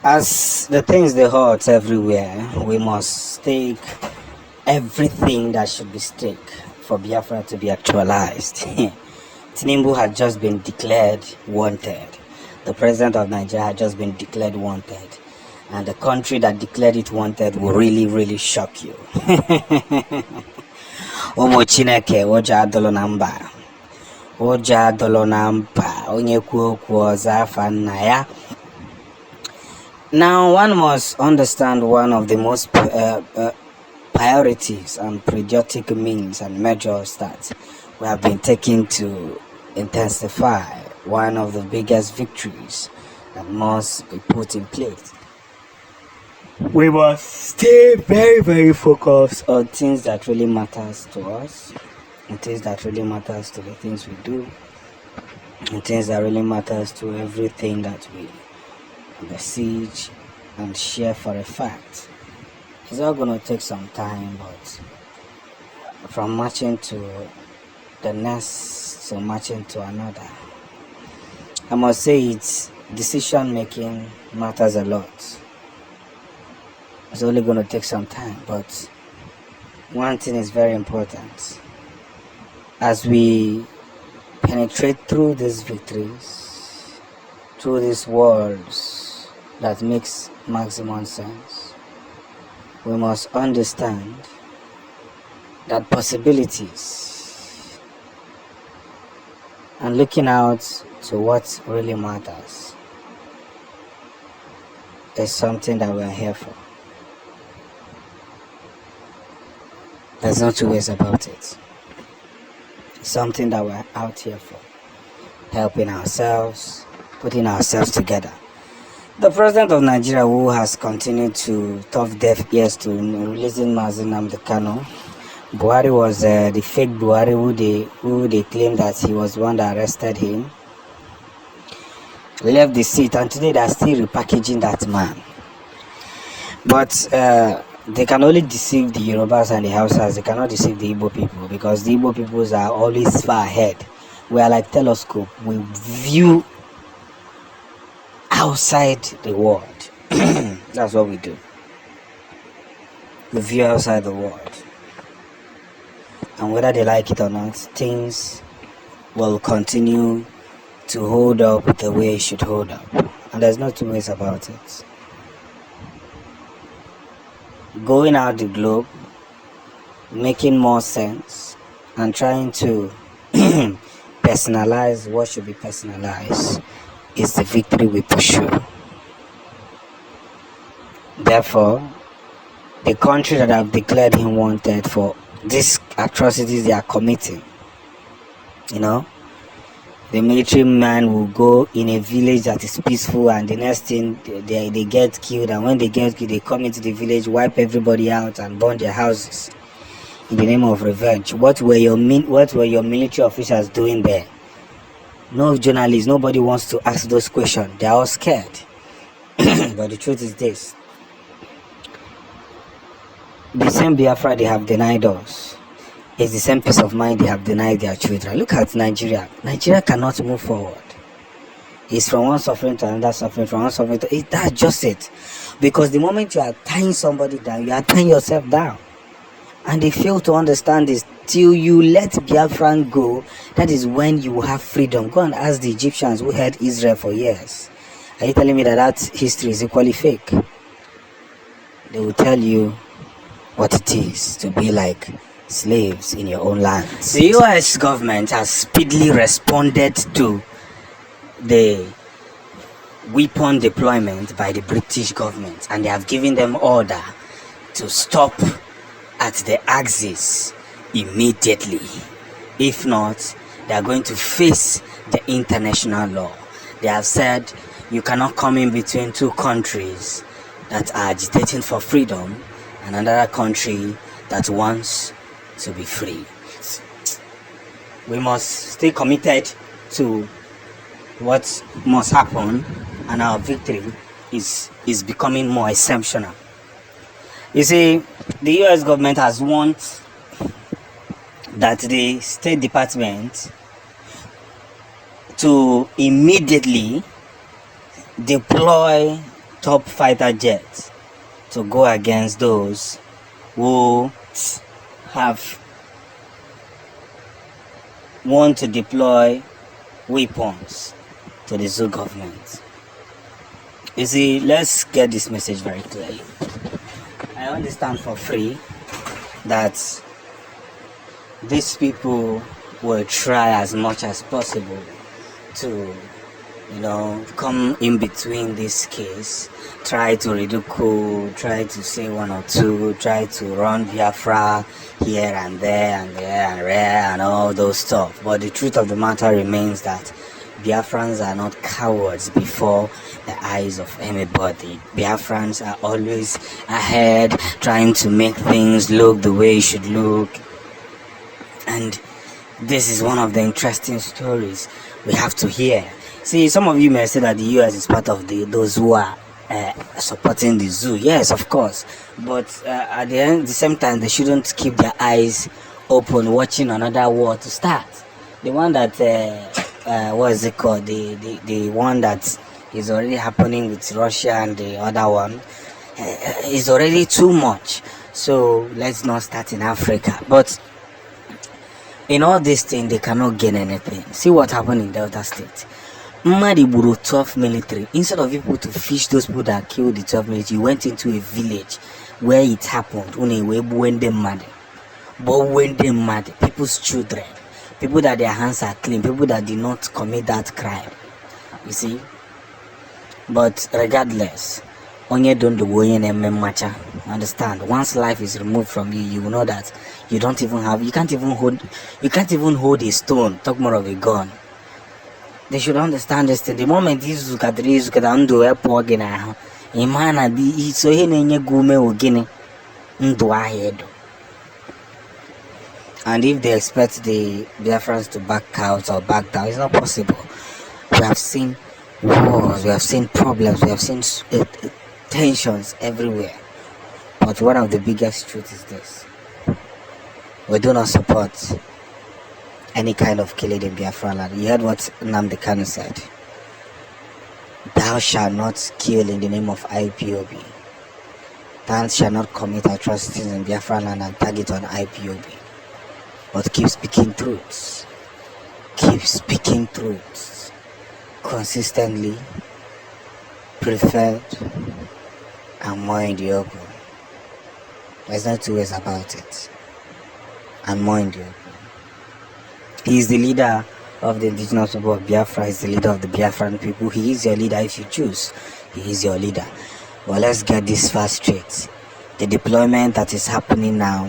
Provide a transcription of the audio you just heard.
As the things they hurt everywhere, we must take everything that should be stake for Biafra to be actualized. Tinubu had just been declared wanted. The president of Nigeria had just been declared wanted. And the country that declared it wanted will really, really shock you. Ụmụ Chineke ụjọ adọlọ na mba. Ụjọ adọlọ na mba. Onye kwuo okwu ọzọ afa nna ya. Now, one must understand one of the most priorities and patriotic means and measures that we have been taking to intensify one of the biggest victories that must be put in place. We must stay very, very focused on things that really matters to us, and things that really matters to the things we do, and things that really matters to everything that we besiege and share for a fact. It's all going to take some time, but from marching to the next to marching to another, I must say it's decision making matters a lot. It's only going to take some time, but one thing is very important. As we penetrate through these victories, through these worlds that makes maximum sense, we must understand that possibilities and looking out to what really matters is something that we are here for. There's no two ways about it. It's something that we're out here for. Helping ourselves, putting ourselves together. The president of Nigeria, who has continued to tough deaf ears to releasing Mazi Nnamdi Kanu, Buhari was the fake Buhari who they claim that he was the one that arrested him, left the seat, and today they're still repackaging that man. But they can only deceive the Yorubas and the Hausas. They cannot deceive the Igbo people, because the Igbo peoples are always far ahead. We are like telescope. We view outside the world. That's what we do. We view outside the world. And whether they like it or not, things will continue to hold up the way it should hold up. And there's no two ways about it. Going out the globe, making more sense, and trying to personalize what should be personalized is the victory we pursue. Therefore, the country that have declared him wanted for these atrocities they are committing, the military man will go in a village that is peaceful, and the next thing they get killed, and when they get killed, they come into the village, wipe everybody out, and burn their houses in the name of revenge. What were your military officials doing there? No journalists, nobody wants to ask those questions. They are all scared. But the truth is this: the same Biafra they have denied us is the same peace of mind they have denied their children. Look at Nigeria. Nigeria cannot move forward. It's from one suffering to another suffering, from one suffering to it. That's just it. Because the moment you are tying somebody down, you are tying yourself down. And they fail to understand this. Till you let Biafran go, that is when you will have freedom. Go and ask the Egyptians who held Israel for years. Are you telling me that history is equally fake? They will tell you what it is to be like slaves in your own land. The US government has speedily responded to the weapon deployment by the British government, and they have given them order to stop at the axis immediately. If not, they are going to face the international law. They have said you cannot come in between two countries that are agitating for freedom and another country that wants to be free. We must stay committed to what must happen, and our victory is becoming more exceptional. You see, the US government has warned that the State Department to immediately deploy top fighter jets to go against those who have want to deploy weapons to the zoo government. You see, let's get this message very clearly. I understand for free that these people will try as much as possible to, come in between this case, try to ridicule, try to say one or two, try to run Biafra here and there and there and there and all those stuff. But the truth of the matter remains that Biafrans are not cowards before the eyes of anybody. Biafrans are always ahead, trying to make things look the way it should look. And this is one of the interesting stories we have to hear. See, some of you may say that the US is part of those who are supporting the zoo. Yes, of course. But at the same time, they shouldn't keep their eyes open, watching another war to start. The one that, what is it called? The one that is already happening with Russia and the other one is already too much. So let's not start in Africa. But in all this thing, they cannot gain anything. See what happened in Delta State. Madiburu 12 military. Instead of people to fish those people that killed the 12 military, you went into a village where it happened. When they mad, people's children, people that their hands are clean, people that did not commit that crime. You see? But regardless, onye don't do macha. Understand? Once life is removed from you, you will know that you can't even hold a stone, talk more of a gun. They should understand this thing. The moment these Zukadri Zukadando airport again, Imana di so henye gume ogene ndo ahead. And if they expect the Biafrans to back out or back down, it's not possible. We have seen wars, we have seen problems, we have seen tensions everywhere. But one of the biggest truths is this: we do not support any kind of killing in Biafra land. You heard what Nnamdi Kanu said. Thou shalt not kill in the name of IPOB. Thou shalt not commit atrocities in Biafra land and target on IPOB. But keep speaking truths. Keep speaking truths. Consistently, preferred, and more in the open. There's no two ways about it. And more in the open. He is the leader of the indigenous people of Biafra. He is the leader of the Biafran people. He is your leader if you choose. He is your leader. Well, let's get this fast straight. The deployment that is happening now